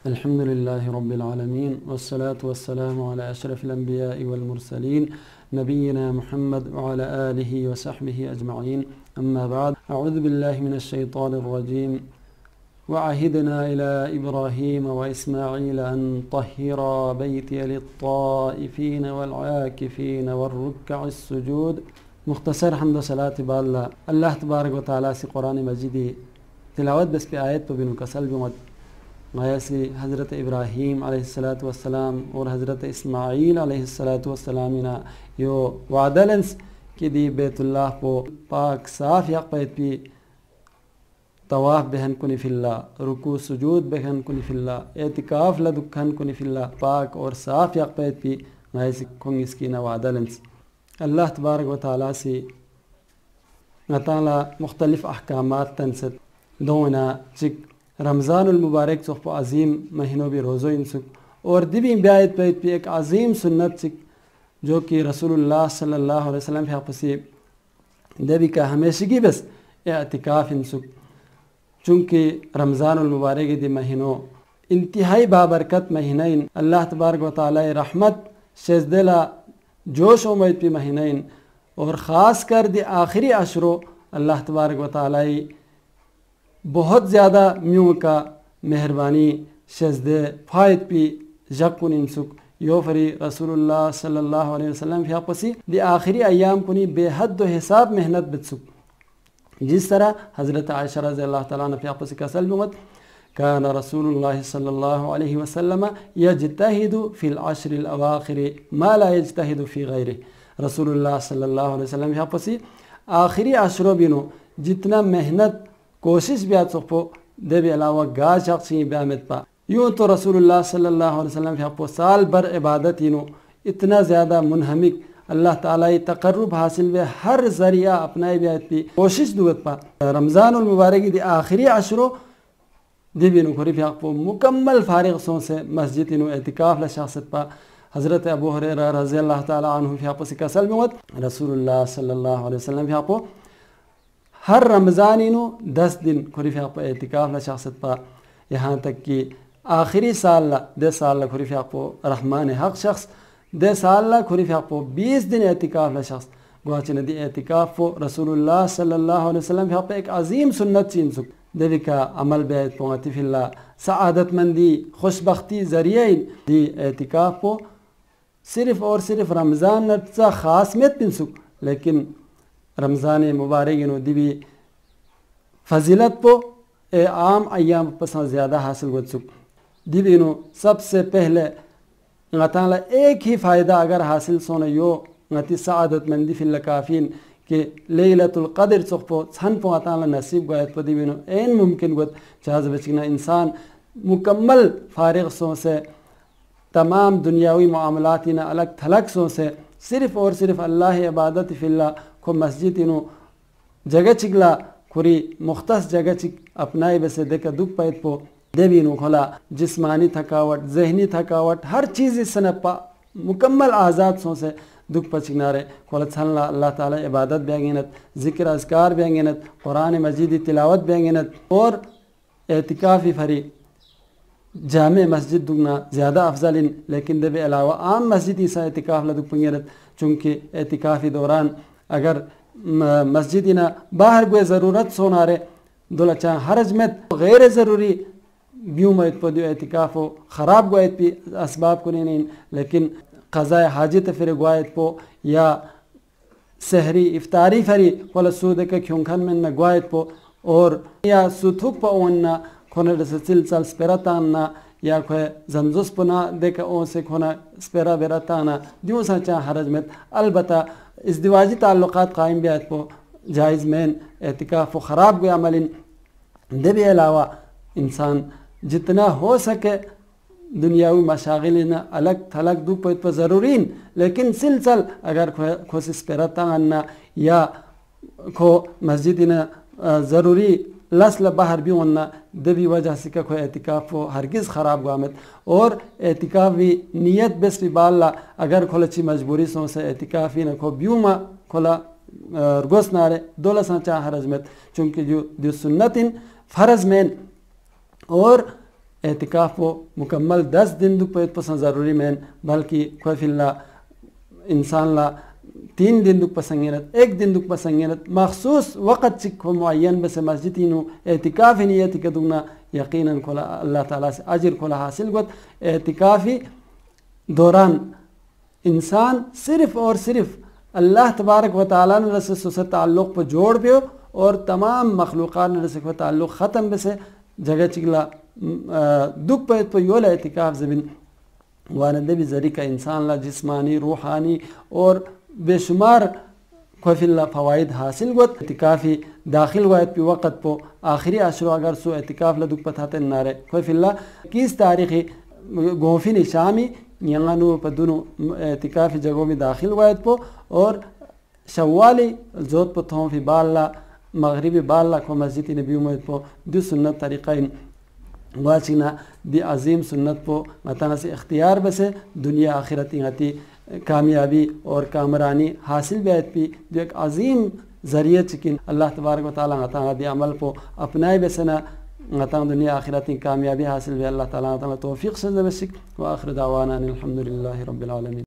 الحمد لله رب العالمين والصلاة والسلام على أشرف الأنبياء والمرسلين نبينا محمد وعلى آله وصحبه أجمعين. أما بعد، أعوذ بالله من الشيطان الرجيم. وعهدنا إلى إبراهيم وإسماعيل أن طهرا بيتي للطائفين والعاكفين والركع السجود. مختصر حمد و صلاة بالله اللہ تبارک و تعالیٰ سے قرآن مجیدی تلاوت بس پہ آیت تو بنو کسل بمت غیاسی حضرت ابراہیم علیہ السلام اور حضرت اسماعیل علیہ السلام یو وعدلنس کی دی بیت اللہ پو پاک صاف یک پیت پی طواف بہن کنی فی اللہ، رکوع سجود بہن کنی فی اللہ، اعتکاف لدکھن کنی فی اللہ، پاک اور صاف یک پیت پی غیاسی کنگ اس کی نوعدلنس اللہ تبارک و تعالیٰ سے نتالا مختلف احکامات تنست دونا چک رمضان المبارک چخ عظیم مہینوں بھی روزو انسک اور دبی بیایت پیت پی ایک عظیم سنت چک جو کہ رسول اللہ صلی اللہ علیہ وسلم فی حقسی دبی کا ہمیشگی بس اعتکاف انسک، چونکہ رمضان المبارک دی مہینوں انتہائی بابرکت مہینین اللہ تبارک و تعالی رحمت شیزدلا جوش و مید پی مہینین اور خاص کر دی آخری عشروں اللہ تبارک و تعالی بہت زیادہ میوں کا مہربانی شیزدے فائد پی جکن انسک یو فری رسول اللہ صلی اللہ علیہ وسلم فی حقسی دی آخری ایام کنی بے حد و حساب محنت بتسک، جس طرح حضرت عائشہ رضی اللہ تعالیٰ عنہ فی حقسی کا سلم مت كان رسول الله صلى الله عليه وسلم يجتهد في العشر الأواخر ما لا يجتهد في غيره. رسول اللہ صلی اللہ علیہ وسلم یہاں پسی آخری عشروں بینو جتنا محنت کوشش بیات سکھو دے بھی علاوہ گاہ شخصی بیامت پا، یوں تو رسول اللہ صلی اللہ علیہ وسلم یہاں پو سال بر عبادت ہینو اتنا زیادہ منہمک اللہ تعالی تقرب حاصل بے ہر ذریعہ اپنائے بیات پی کوشش دوت پا رمضان المبارک دی آخری عشروں دی بینو کھوری فی حق مکمل فارغ سوں سے مسجد انو اعتکاف لشخصت پا حضرت ابو ہریرہ رضی اللہ تعالی عنہ فی حق سے کسل موت رسول اللہ صلی اللہ علیہ وسلم فی حق ہر رمضان انو 10 دن کھوری فی حق اعتکاف لشخصت پا، یہاں تک کہ آخری سال دے سال کھوری فی حق رحمان حق شخص دے سال کھوری فی حق 20 دن اعتکاف لشخص گواچن دی اعتکاف رسول اللہ صلی اللہ علیہ وسلم فی حق ایک عظیم سنت چین سک دیوی کا عمل بیت پوتی فی اللہ سعادت مندی خوشبختی ذریعہ دی اعتکاف پو صرف اور صرف رمضان نرسا خاص میت پن سک، لیکن رمضان مبارک دیوی فضیلت پو عام ایام پسند زیادہ حاصل گت سک دیوی نو سب سے پہلے غطالا ایک ہی فائدہ اگر حاصل سونا یو غتی سعادت مندی فی اللہ کافین کہ لیلۃ القدر سخ پو چھن پو عطالا نصیب گویت پو دیوینو این ممکن گوت چاہز بچکنا انسان مکمل فارغ سوں سے تمام دنیاوی معاملاتینا الگ تھلک سوں سے صرف اور صرف اللہ عبادت فی اللہ کو مسجد انو جگہ چگلا کھوری مختص جگہ چک اپنائی بسے دیکھا دکھ پیت پو دیوینو کھولا جسمانی تھکاوٹ ذہنی تھکاوٹ ہر چیز اس سنپا مکمل آزاد سوں سے دکھ پچکنارے کھولا چھلنا اللہ تعالی عبادت بیانگینت ذکر اذکار بیانگینت قرآن مجیدی تلاوت بیانگینت اور اعتکافی فری جامع مسجد دگنا زیادہ افضل ان، لیکن دے بے علاوہ عام مسجدی سا اعتکاف لدک پنگینت چونکہ اعتکافی دوران اگر مسجدینا باہر گوئے ضرورت سونارے دولا چاہ حرج میں غیر ضروری بیوں میں اتپو اعتکاف ہو خراب گوئیت پی اسباب کو نہیں، لیکن قضاء حاجت فر گوائت پو یا سحری افطاری فری کولا سودے کے کھونکھن میں نگوائت پو اور یا سوتھوک پا اوننا کھونا رسا چل سپیرتاننا یا کوئی زنزوس پنا دیکھا اون سے کھونا سپیرا بیرتانا دیوں سا چاہ حرج میں، البتہ ازدواجی تعلقات قائم بیات پو جائز مین اعتکاف و خراب گویا عملین دے بھی علاوہ انسان جتنا ہو سکے دنیاوی مشاغلین الگ تھلگ دو پویت پر ضرورین، لیکن سلسل اگر کھو سپیرتانا یا کھو مسجدین ضروری لسل باہر بھی ہونا دبی وجہ سے کہ کوئی اعتکاف ہو ہرگز خراب گامت اور اعتکافی نیت بس بھی بالا اگر کھولا چی مجبوری سوں سے اعتکافی نہ کھو بیوما کھولا رگوس نارے دولا سا چاہ حرج مت، چونکہ جو سنت فرض مین اور اعتکاف کو مکمل 10 دن دک پیت پسند ضروری مین بلکہ کوئی فی اللہ انسان لا 3 دن دک پسنگینت 1 دن دک پسنگینت مخصوص وقت چک معین بس مسجدینو اعتکاف نیتی کدونا یقیناً کھلا اللہ تعالیٰ سے اجر کھلا حاصل گوت. اعتکافی دوران انسان صرف اور صرف اللہ تبارک و تعالیٰ نے رسے سے تعلق پہ جوڑ پیو اور تمام مخلوقات نے رسے کو تعلق ختم بسے جگہ چکلا دک پیت پہ یول اعتکاف زبین واندے بھی ذریعہ انسان لا جسمانی روحانی اور بے شمار کوئی اللہ فوائد حاصل گوت. اعتکافی داخل وائد پی وقت پو آخری عشرو اگر سو اعتکاف لدک پتھاتے نارے کوئی اللہ 21 تاریخی گونفین شامی یعنی پدونو اعتکافی جگہوں میں داخل وائد پو اور شوالی زود پو تھوں فی بالا مغربی بالا کو مسجد نبی امید پو دو سنت طریقین واچنا دی عظیم سنت پو مطانہ سے اختیار بسے دنیا آخرتی غتی کامیابی اور کامرانی حاصل بیت پی جو ایک عظیم ذریعہ چکن اللہ تبارک و تعالیٰ غطاں دی عمل پو اپنائے بسنا غطاں دنیا آخرتی کامیابی حاصل بے اللہ تعالیٰ توفیق سے بسک و آخر دعوانا الحمدللہ رب العالمین.